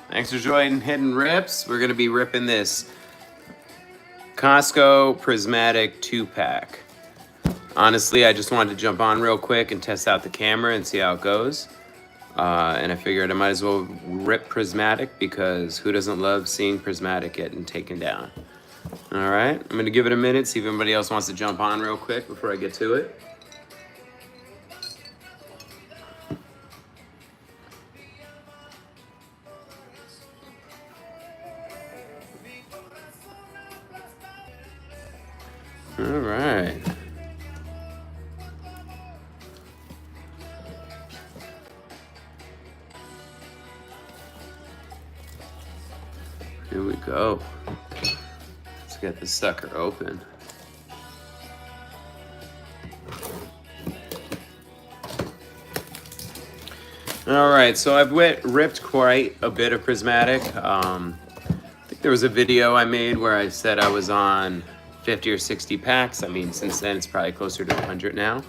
Thanks for joining Hidden Rips. We're going to be ripping this Costco Prismatic 2-pack. Honestly, I just wanted to jump on real quick and test out the camera and see how it goes. And I figured I might as well rip Prismatic because who doesn't love seeing Prismatic getting taken down? All right, I'm going to give it a minute, see if anybody else wants to jump on real quick before I get to it. All right. Here we go. Let's get this sucker open. All right, so I've ripped quite a bit of Prismatic. I think there was a video I made where I said I was on 50 or 60 packs. I mean, since then it's probably closer to 100 now.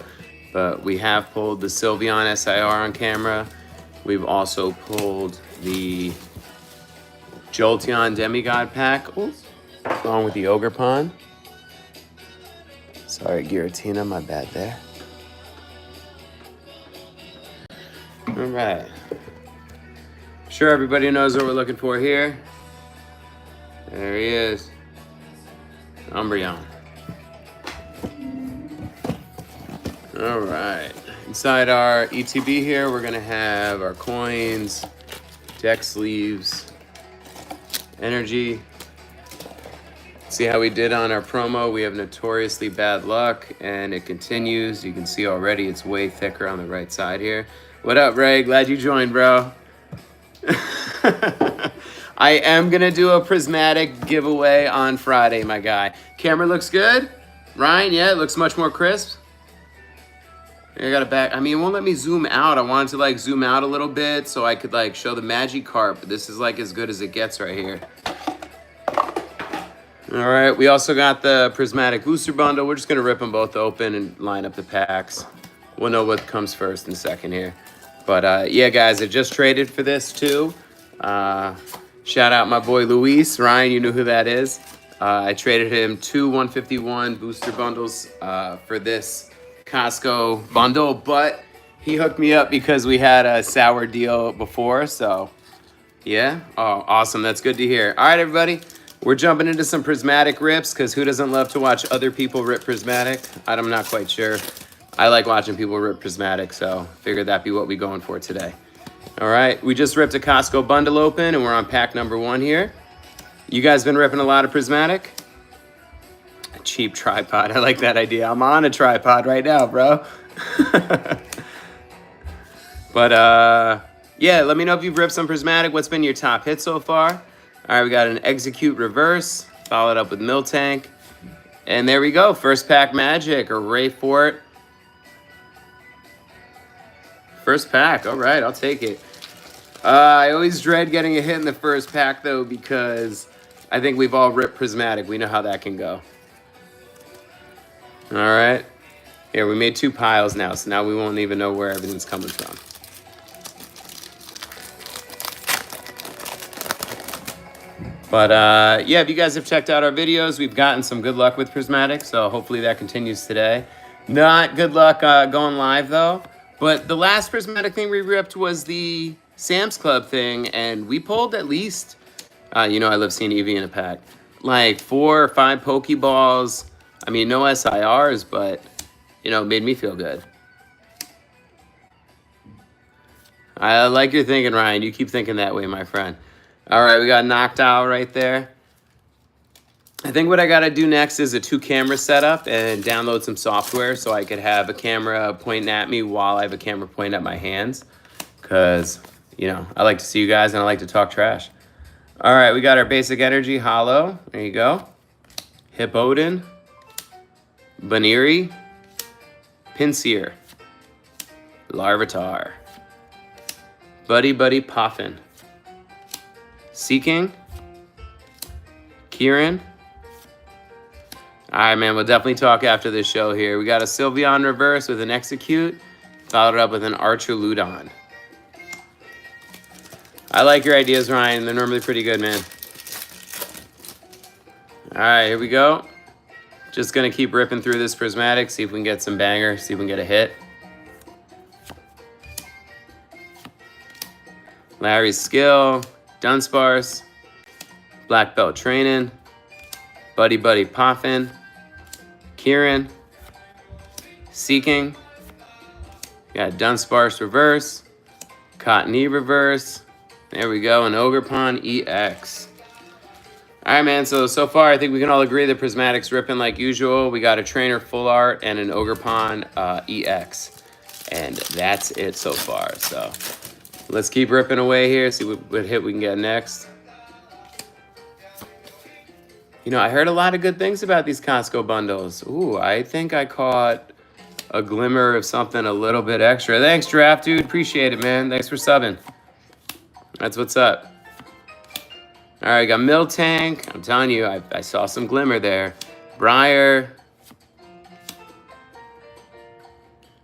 But we have pulled the Sylveon SIR on camera. We've also pulled the Jolteon Demigod pack, along with the Ogre Pond. Sorry, Giratina, my bad there. All right. Sure, everybody knows what we're looking for here. There he is. Umbreon. All right. Inside our ETB here, we're gonna have our coins, deck sleeves, energy. See how we did on our promo. We have notoriously bad luck, and it continues. You can see already it's way thicker on the right side here. What up, Ray? Glad you joined, bro. I am gonna do a Prismatic giveaway on Friday, my guy. Camera looks good? Ryan, yeah, it looks much more crisp. I got it back. I mean, it won't let me zoom out. I wanted to like zoom out a little bit so I could like show the Magikarp, but this is like as good as it gets right here. All right, we also got the Prismatic Booster Bundle. We're just gonna rip them both open and line up the packs. We'll know what comes first and second here. But yeah, guys, I just traded for this too. Shout out my boy Luis. Ryan, you know who that is. I traded him 2 151 booster bundles for this Costco bundle, but he hooked me up because we had a sour deal before, so yeah. Oh, awesome. That's good to hear. All right, everybody. We're jumping into some Prismatic rips because who doesn't love to watch other people rip Prismatic? I'm not quite sure. I like watching people rip Prismatic, so figured that'd be what we're going for today. All right, we just ripped a Costco bundle open, and we're on pack number 1 here. You guys been ripping a lot of Prismatic? A cheap tripod, I like that idea. I'm on a tripod right now, bro. But yeah, let me know if you've ripped some Prismatic. What's been your top hit so far? All right, we got an Execute Reverse, followed up with Miltank. And there we go, first pack magic, or Ray Fort. First pack, all right, I'll take it. I always dread getting a hit in the first pack, though, because I think we've all ripped Prismatic. We know how that can go. All right. Here, we made 2 piles now, so now we won't even know where everything's coming from. But yeah, if you guys have checked out our videos, we've gotten some good luck with Prismatic, so hopefully that continues today. Not good luck going live, though. But the last Prismatic thing we ripped was the Sam's Club thing, and we pulled at least, you know I love seeing Eevee in a pack, like 4 or 5 Pokeballs. I mean, no SIRs, but, you know, it made me feel good. I like your thinking, Ryan. You keep thinking that way, my friend. All right, we got knocked out right there. I think what I got to do next is a 2-camera setup and download some software so I could have a camera pointing at me while I have a camera pointing at my hands. Because, you know, I like to see you guys and I like to talk trash. All right, we got our basic energy, Hollow. There you go. Hippowdon. Baneri. Pinsir. Larvitar. Buddy Buddy Poffin. Seeking. Kieran. All right, man, we'll definitely talk after this show here. We got a Sylveon Reverse with an Execute, followed up with an Archer Ludon. I like your ideas, Ryan. They're normally pretty good, man. All right, here we go. Just gonna keep ripping through this prismatic, see if we can get some banger, see if we can get a hit. Larry's Skill, Dunsparce, Black Belt Training, Buddy Buddy Poffin, Kieran, Seeking, got Dunsparce Reverse, Cottony Reverse, there we go, and Ogerpon EX. All right, man, so far I think we can all agree that Prismatic's ripping like usual. We got a Trainer Full Art and an Ogerpon EX, and that's it so far. So let's keep ripping away here, see what hit we can get next. You know, I heard a lot of good things about these Costco bundles. Ooh, I think I caught a glimmer of something a little bit extra. Thanks, Draft Dude. Appreciate it, man. Thanks for subbing. That's what's up. All right, got Miltank. I'm telling you, I saw some glimmer there. Briar.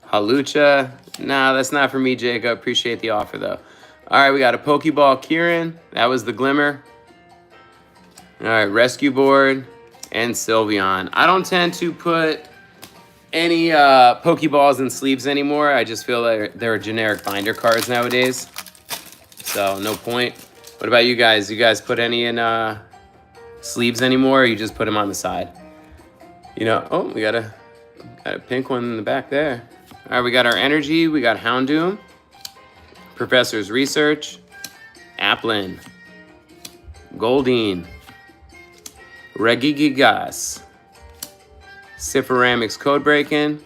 Halucha. Nah, that's not for me, Jacob. Appreciate the offer, though. All right, we got a Pokeball Kieran. That was the glimmer. All right, Rescue Board and Sylveon. I don't tend to put any Pokeballs in sleeves anymore. I just feel like they're generic binder cards nowadays. So, no point. What about you guys? You guys put any in sleeves anymore, or you just put them on the side? You know, oh, we got a pink one in the back there. All right, we got our Energy. We got Houndoom, Professor's Research, Applin, Goldeen, Regigigas, Syphoramix Codebreaking,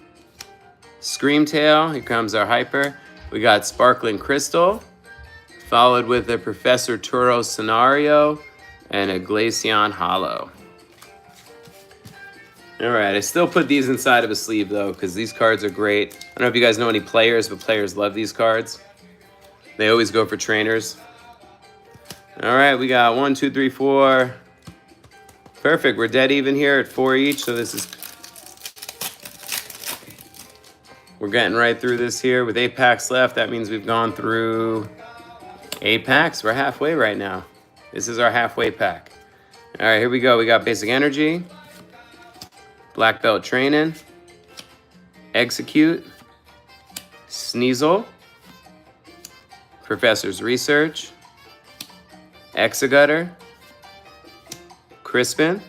Screamtail. Here comes our Hyper. We got Sparkling Crystal, followed with a Professor Turo Scenario and a Glaceon Hollow. All right, I still put these inside of a sleeve though, because these cards are great. I don't know if you guys know any players, but players love these cards. They always go for trainers. All right, we got 1, 2, 3, 4. Perfect, we're dead even here at 4 each, so this is... We're getting right through this here with 8 packs left. That means we've gone through 8 packs. We're halfway right now. This is our halfway pack. All right, here we go. We got Basic Energy, Black Belt Training, Execute, Sneasel, Professor's Research, Exegutter, Crispin,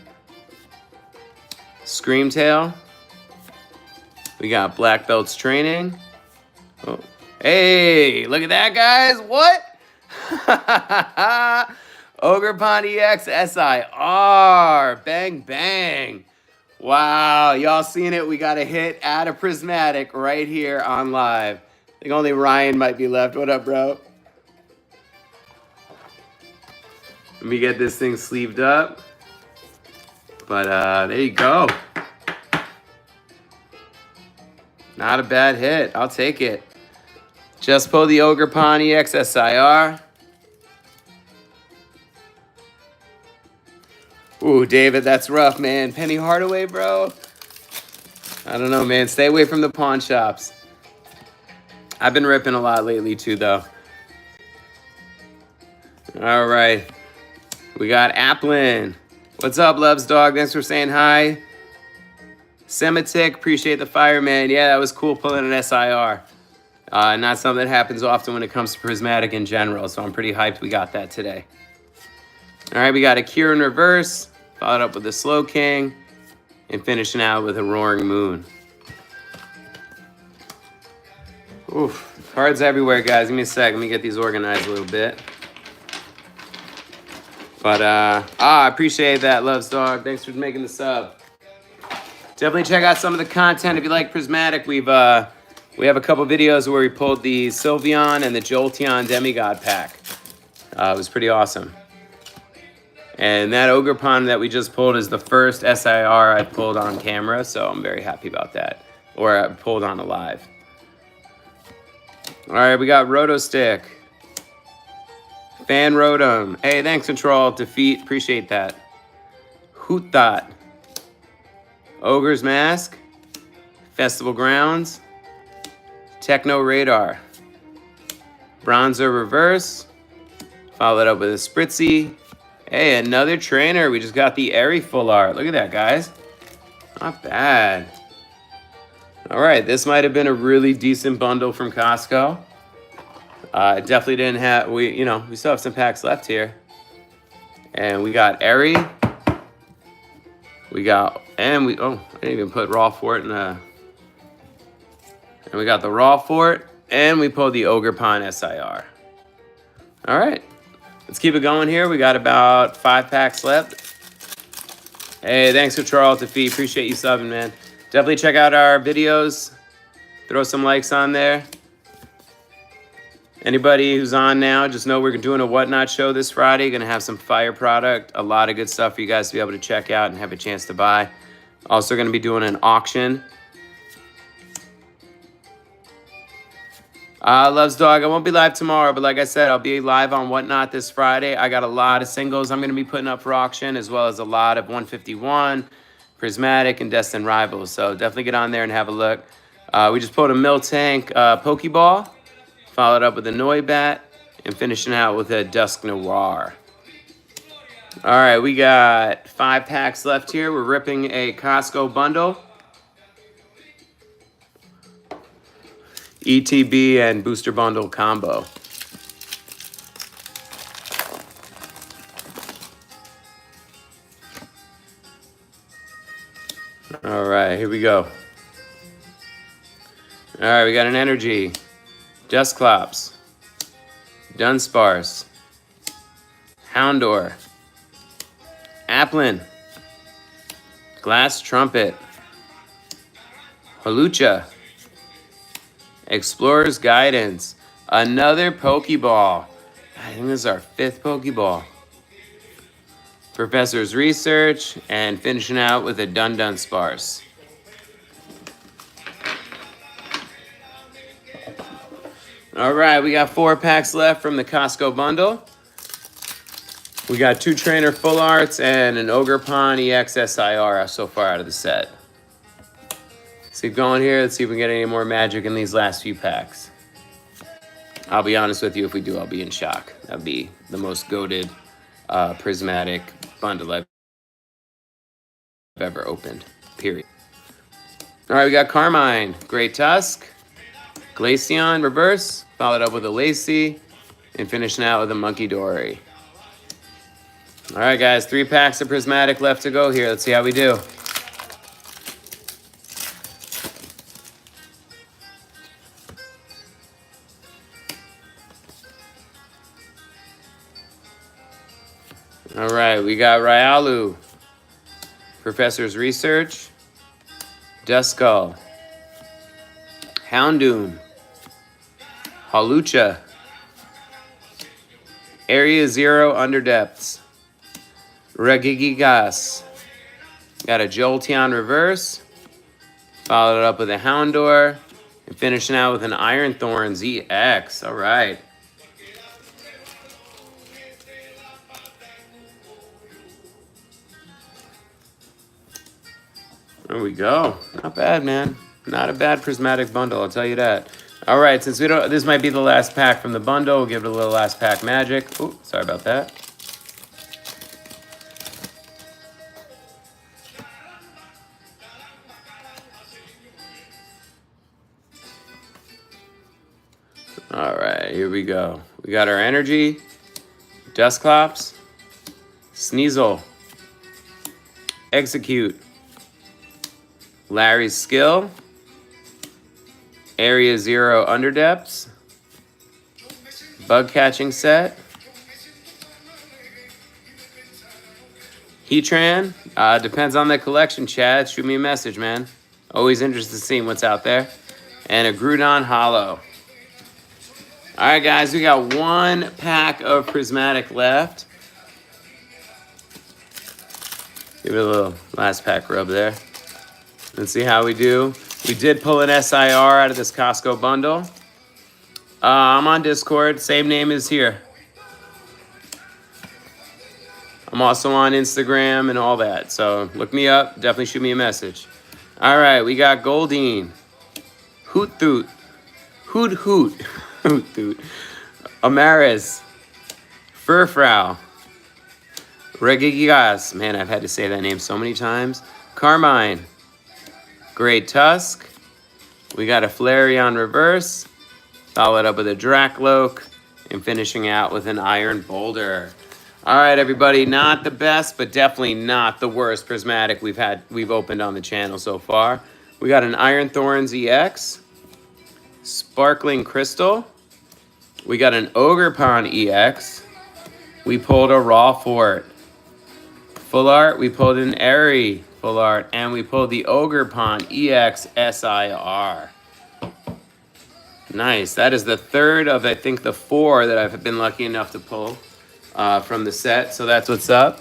Screamtail. We got Black Belt's Training. Oh. Hey, look at that, guys. What? Ogerpon EX SIR. Bang, bang. Wow, y'all seen it? We got a hit at a Prismatic right here on live. I think only Ryan might be left. What up, bro? Let me get this thing sleeved up. But there you go. Not a bad hit. I'll take it. Just pull the Ogerpon EX SIR. Ooh, David, that's rough, man. Penny Hardaway, bro. I don't know, man. Stay away from the pawn shops. I've been ripping a lot lately, too, though. All right. We got Applin. What's up, Loves Dog? Thanks for saying hi. Semitic, appreciate the fire, man. Yeah, that was cool pulling an SIR. Not something that happens often when it comes to Prismatic in general, so I'm pretty hyped we got that today. All right, we got a Cure in reverse, followed up with a Slow King, and finishing out with a Roaring Moon. Oof, cards everywhere, guys. Give me a sec. Let me get these organized a little bit. But, I appreciate that, Loves Dog. Thanks for making the sub. Definitely check out some of the content if you like Prismatic. We have a couple videos where we pulled the Sylveon and the Jolteon Demigod pack. It was pretty awesome. And that Ogerpon that we just pulled is the first SIR I pulled on camera, so I'm very happy about that. Or I pulled on a live. All right, we got Rotostick. Fan Rotom. Hey, thanks, Control. Defeat. Appreciate that. Hoot Dot. Ogre's Mask. Festival Grounds. Techno Radar. Bronzer Reverse. Followed up with a Spritzy. Hey, another trainer. We just got the Airy full art. Look at that, guys. Not bad. All right, this might have been a really decent bundle from Costco. Definitely didn't have, we still have some packs left here. And we got Airy. I didn't even put Raw Fort in the, and we got the Raw Fort, and we pulled the Ogre Pond SIR. All right, let's keep it going here. We got about 5 packs left. Hey, thanks for Charles Defeat. Appreciate you subbing, man. Definitely check out our videos. Throw some likes on there. Anybody who's on now, just know we're doing a Whatnot show this Friday. Going to have some fire product, a lot of good stuff for you guys to be able to check out and have a chance to buy. Also going to be doing an auction. Loves Dog, I won't be live tomorrow, but like I said, I'll be live on Whatnot this Friday. I got a lot of singles I'm going to be putting up for auction, as well as a lot of 151, Prismatic, and Destined Rivals. So definitely get on there and have a look. We just pulled a Miltank Pokeball, followed up with a Noibat, and finishing out with a Dusk Noir. All right, we got 5 packs left here. We're ripping a Costco bundle. ETB and Booster Bundle combo. All right, here we go. All right, we got an Energy, Dusclops, Dunsparce, Houndour, Applin, Glass Trumpet, Holucha, Explorer's Guidance, another Pokeball. I think this is our 5th Pokeball. Professor's Research, and finishing out with a Dunsparce. All right, we got 4 packs left from the Costco bundle. We got 2 Trainer Full Arts and an Ogre Pond EX SIR so far out of the set. Let's keep going here. Let's see if we can get any more magic in these last few packs. I'll be honest with you, if we do, I'll be in shock. That'd be the most goated prismatic bundle I've ever opened, period. All right, we got Carmine, Great Tusk, Glaceon Reverse, followed up with a Lacy, and finishing out with a Monkey Dory. All right, guys, 3 packs of prismatic left to go here. Let's see how we do. All right, we got Ryalu, Professor's Research, Duskull, Houndoom, Holucha, Area Zero Underdepths, Regigigas, got a Jolteon Reverse, followed up with a Houndour, and finishing out with an Iron Thorn ZX. All right. There we go. Not bad, man. Not a bad prismatic bundle, I'll tell you that. All right, since we don't, this might be the last pack from the bundle, we'll give it a little last pack magic. Ooh, sorry about that. All right, here we go. We got our Energy, Dusclops, Sneasel, Execute, Larry's Skill, Area Zero Underdepths, Bug Catching Set, Heatran, depends on the collection, Chad. Shoot me a message, man. Always interested in seeing what's out there. And a Groudon Hollow. All right, guys, we got 1 pack of prismatic left. Give it a little last pack rub there. Let's see how we do. We did pull an SIR out of this Costco bundle. I'm on Discord, same name as here. I'm also on Instagram and all that, so look me up, definitely shoot me a message. All right, we got Goldeen, Hoot Hoot, Hoot Hoot, Hoot Hoot, Amaris, Furfrau. Regigas. Man, I've had to say that name so many times. Carmine. Great Tusk. We got a Flareon reverse. Followed up with a Dracloak. And finishing out with an Iron Boulder. All right, everybody. Not the best, but definitely not the worst prismatic we've opened on the channel so far. We got an Iron Thorns EX. Sparkling Crystal. We got an Ogerpon EX. We pulled a Raw Fort. Full art, we pulled an Airy full art, and we pulled the Ogerpon EX SIR. Nice. That is the third of, I think, the 4 that I've been lucky enough to pull from the set. So that's what's up.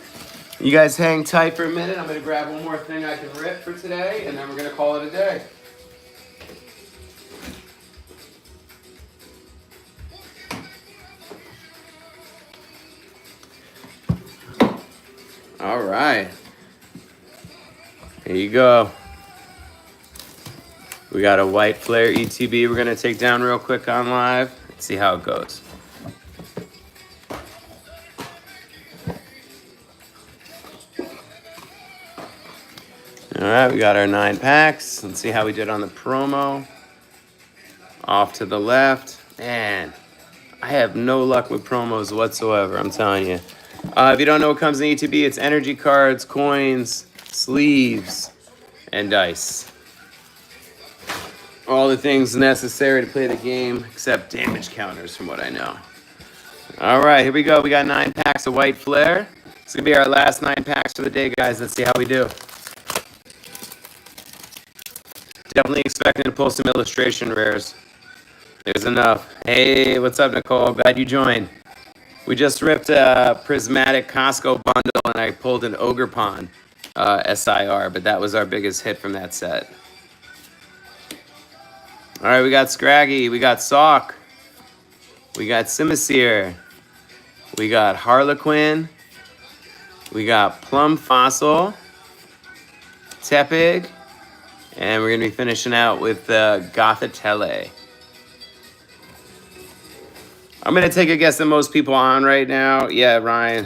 You guys hang tight for a minute. I'm going to grab one more thing I can rip for today, and then we're going to call it a day. All right. Here you go. We got a White Flare ETB we're going to take down real quick on live. Let's see how it goes. All right, we got our 9 packs. Let's see how we did on the promo. Off to the left. Man, I have no luck with promos whatsoever, I'm telling you. If you don't know what comes in ETB, it's energy cards, coins, sleeves, and dice. All the things necessary to play the game, except damage counters from what I know. All right, here we go. We got 9 packs of White Flare. It's going to be our last 9 packs for the day, guys. Let's see how we do. Definitely expecting to pull some illustration rares. There's enough. Hey, what's up, Nicole? Glad you joined. We just ripped a prismatic Costco bundle, and I pulled an Ogerpon SIR, but that was our biggest hit from that set. All right, we got Scraggy, we got Sock, we got Simisear, we got Harlequin, we got Plum Fossil, Tepig, and we're going to be finishing out with Gothitelle. I'm going to take a guess that most people on right now. Yeah, Ryan.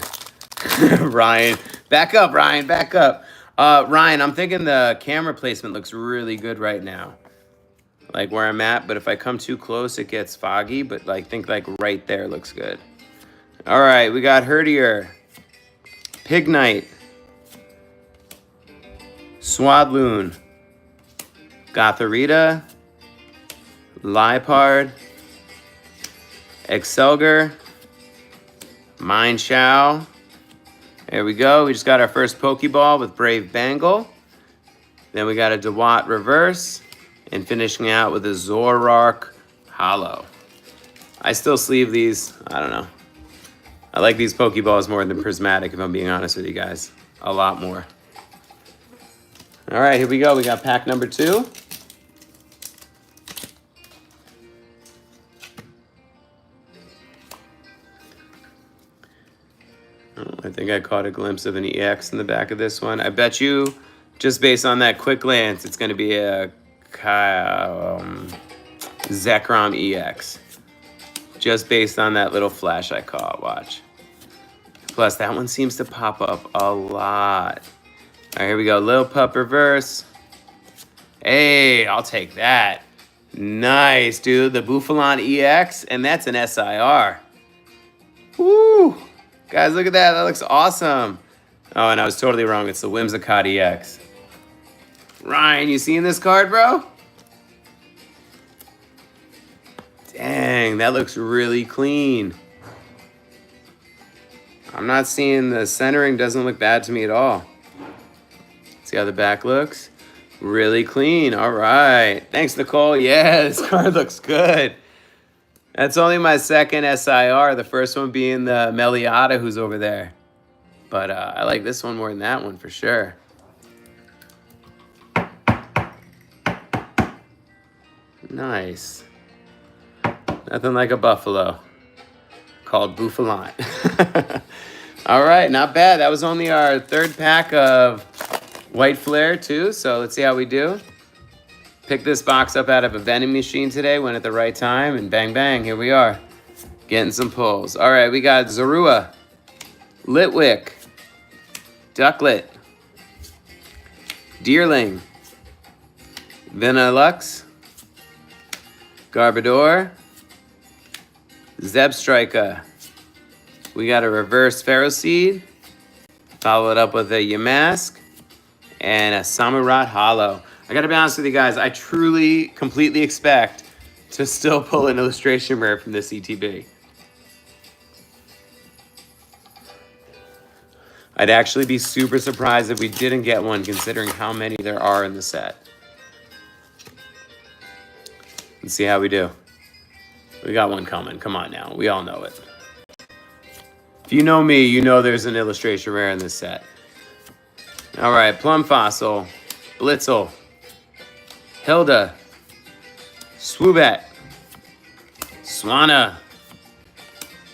Ryan. Back up, Ryan. Back up. Ryan, I'm thinking the camera placement looks really good right now. Like where I'm at. But if I come too close, it gets foggy. But like think like right there looks good. All right. We got Herdier. Pignite. Swadloon. Gothorita. Liepard. Excelgar, Mineshow. There we go. We just got our first Pokeball with Brave Bengal. Then we got a Dewott reverse. And finishing out with a Zoroark Hollow. I still sleeve these. I don't know. I like these Pokeballs more than Prismatic, if I'm being honest with you guys. A lot more. All right, here we go. We got pack number 2. I think I caught a glimpse of an EX in the back of this one. I bet you, just based on that quick glance, it's going to be a Zekrom EX. Just based on that little flash I caught. Watch. Plus, that one seems to pop up a lot. All right, here we go. Lil Pup reverse. Hey, I'll take that. Nice, dude. The Bouffalon EX, and that's an SIR. Woo! Guys, look at that. That looks awesome. Oh, and I was totally wrong. It's the Whimsicott EX. Ryan, you seeing this card, bro? Dang, that looks really clean. I'm not seeing the centering. Doesn't look bad to me at all. See how the back looks? Really clean. All right. Thanks, Nicole. Yeah, this card looks good. That's only my second SIR, the first one being the Meliata who's over there. But I like this one more than that one for sure. Nice. Nothing like a buffalo called Bouffalon. All right, not bad. That was only our 3rd pack of White Flare too, so let's see how we do. Picked this box up out of a vending machine today, went at the right time, and bang, bang, here we are. Getting some pulls. All right, we got Zorua, Litwick, Ducklet, Deerling, Vanillux, Garbodor, Zebstrika. We got a reverse Ferroseed, followed up with a Yamask, and a Samurott Hollow. I gotta be honest with you guys, I truly, completely expect to still pull an illustration rare from this ETB. I'd actually be super surprised if we didn't get one, considering how many there are in the set. Let's see how we do. We got one coming. Come on now. We all know it. If you know me, you know there's an illustration rare in this set. All right. Plum Fossil, Blitzel, Hilda, Swoobet, Swanna,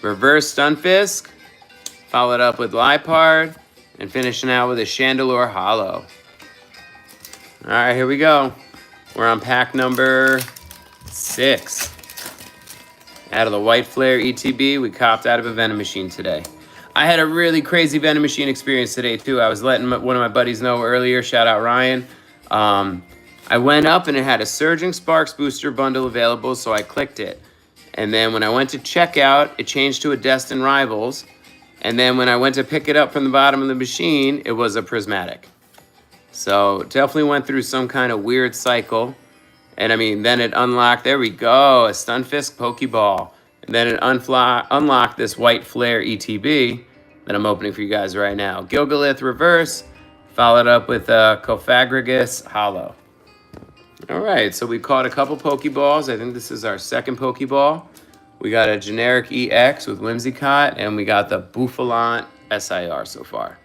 Reverse Stunfisk, followed up with Liepard, and finishing out with a Chandelure Hollow. All right, here we go. We're on pack number 6. Out of the White Flare ETB, we copped out of a vending machine today. I had a really crazy vending machine experience today, too. I was letting one of my buddies know earlier. Shout out, Ryan. I went up, and it had a Surging Sparks booster bundle available, so I clicked it. And then when I went to checkout, it changed to a Destin Rivals. And then when I went to pick it up from the bottom of the machine, it was a prismatic. So definitely went through some kind of weird cycle. And I mean, then it unlocked, there we go, a Stunfisk Pokeball. And then it unlocked this White Flare ETB that I'm opening for you guys right now. Gilgalith Reverse, followed up with a Cofagrigus Hollow. All right, so we caught a couple Pokeballs. I think this is our second Pokeball. We got a generic EX with Whimsicott, and we got the Bouffalant SIR so far.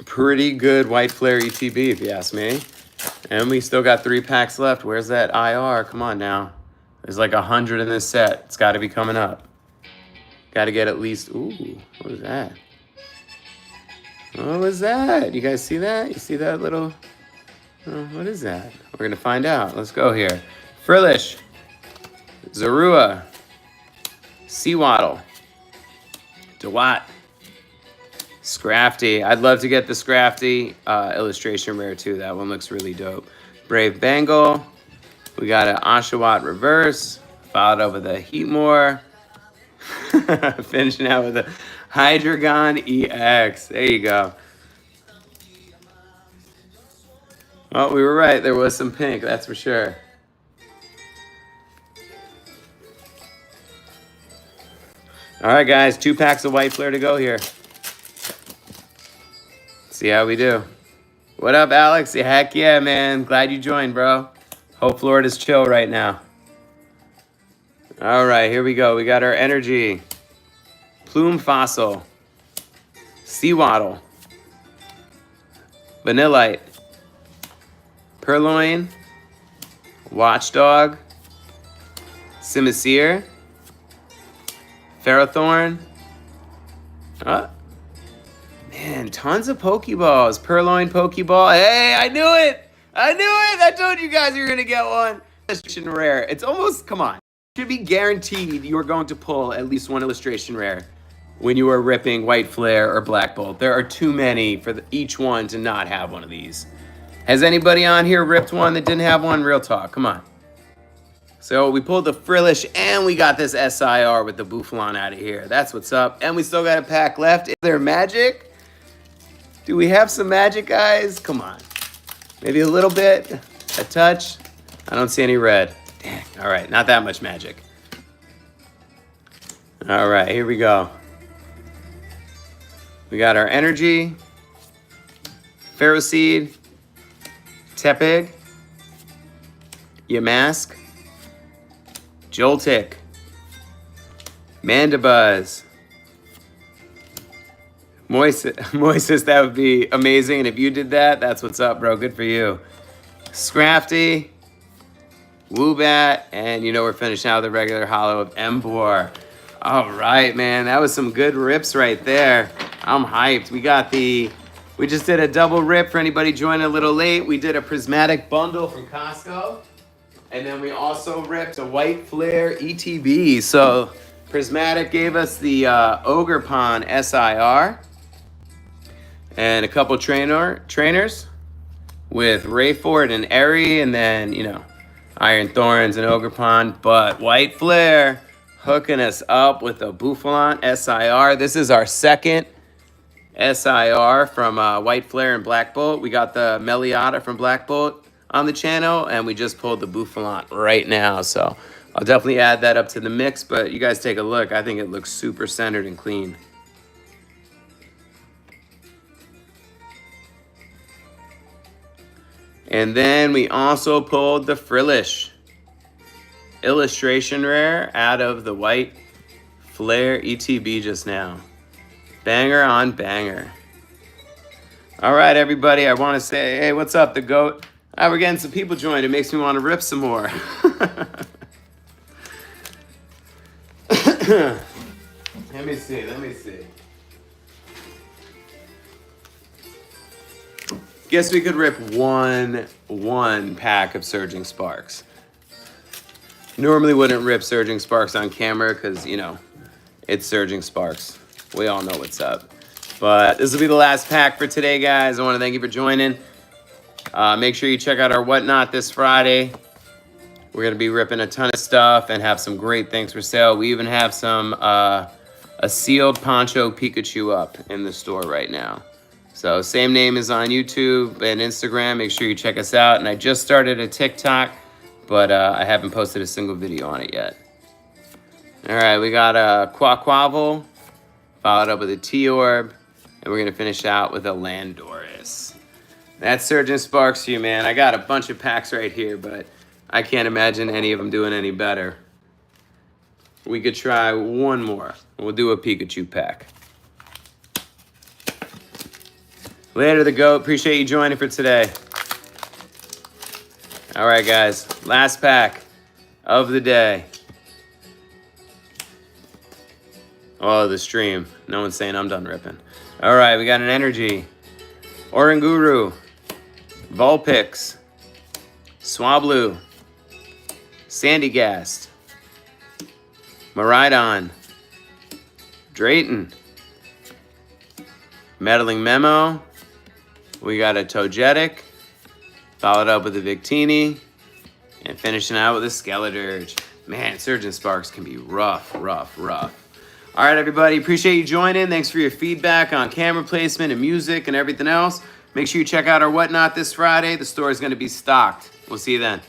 Pretty good White Flare ETB, if you ask me. And we still got 3 packs left. Where's that IR? Come on now. There's like 100 in this set. It's got to be coming up. Got to get at least... Ooh, what was that? What was that? You guys see that? You see that little... Oh, what is that? We're going to find out. Let's go here. Frillish. Zorua, Seawaddle, DeWatt, Scrafty. I'd love to get the Scrafty illustration rare too. That one looks really dope. Brave Bengal. We got an Oshawott Reverse, followed up with a Heatmore. Finishing out with a Hydreigon EX. There you go. Well, we were right. There was some pink, that's for sure. All right, guys, 2 packs of White Flare to go here. See how we do. What up, Alex? Heck yeah, man. Glad you joined, bro. Hope Florida's chill right now. All right, here we go. We got our Energy, Plume Fossil, Seawaddle, Vanillite, Purloin, Watchdog, Simisear, Ferrothorn. Man, tons of Pokeballs. Purloin Pokeball. Hey, I knew it. I knew it. I told you guys you were going to get one. Illustration rare. It's almost, come on. It should be guaranteed you are going to pull at least one illustration rare when you are ripping White Flare or Black Bolt. There are too many for each one to not have one of these. Has anybody on here ripped one that didn't have one? Real talk. Come on. So we pulled the Frillish, and we got this SIR with the Bouffalant out of here. That's what's up. And we still got a pack left. Is there magic? Do we have some magic, guys? Come on. Maybe a little bit, a touch. I don't see any red. Dang. All right, not that much magic. All right, here we go. We got our Energy, Ferroseed, Tepig, Yamask, Joltik, Mandibuzz, Moises, that would be amazing. And if you did that, that's what's up, bro. Good for you. Scrafty, Woobat, and you know we're finishing out with the regular hollow of Emboar. All right, man. That was some good rips right there. I'm hyped. We just did a double rip for anybody joining a little late. We did a prismatic bundle from Costco. And then we also ripped a white flare ETB. So Prismatic gave us the Ogre Pond SIR and a couple trainers with Rayford and Eri, and then, you know, Iron Thorns and Ogre Pond. But white flare hooking us up with a Bouffalante SIR. This is our second SIR from White Flare and Black Bolt. We got the Meliata from Black Bolt on the channel, and we just pulled the Bouffalante right now. So I'll definitely add that up to the mix, but you guys take a look. I think it looks super centered and clean. And then we also pulled the Frillish Illustration Rare out of the White Flare ETB just now. Banger on banger. All right, everybody, I want to say, hey, what's up, the GOAT? We're getting some people joined. It makes me want to rip some more. Let me see. Guess we could rip one pack of Surging Sparks. Normally wouldn't rip Surging Sparks on camera because, you know, it's Surging Sparks. We all know what's up. But this will be the last pack for today, guys. I want to thank you for joining. Make sure you check out our Whatnot this Friday. We're going to be ripping a ton of stuff and have some great things for sale. We even have some a sealed Poncho Pikachu up in the store right now. So same name is on YouTube and Instagram. Make sure you check us out. And I just started a TikTok, but I haven't posted a single video on it yet. All right, we got a Quaquavel, followed up with a T-Orb, and we're going to finish out with a Landorus. That's Surging Sparks for you, man. I got a bunch of packs right here, but I can't imagine any of them doing any better. We could try one more. We'll do a Pikachu pack. Later, the GOAT. Appreciate you joining for today. All right, guys. Last pack of the day. Oh, the stream. No one's saying I'm done ripping. All right, we got an Energy, Oranguru, Vulpix, Swablu, Sandygast, Miraidon, Drayton, Meddling Memo. We got a Togetic, followed up with a Victini, and finishing out with a Skeledirge. Man, Surging Sparks can be rough. All right, everybody, appreciate you joining. Thanks for your feedback on camera placement and music and everything else. Make sure you check out our Whatnot this Friday. The store is going to be stocked. We'll see you then.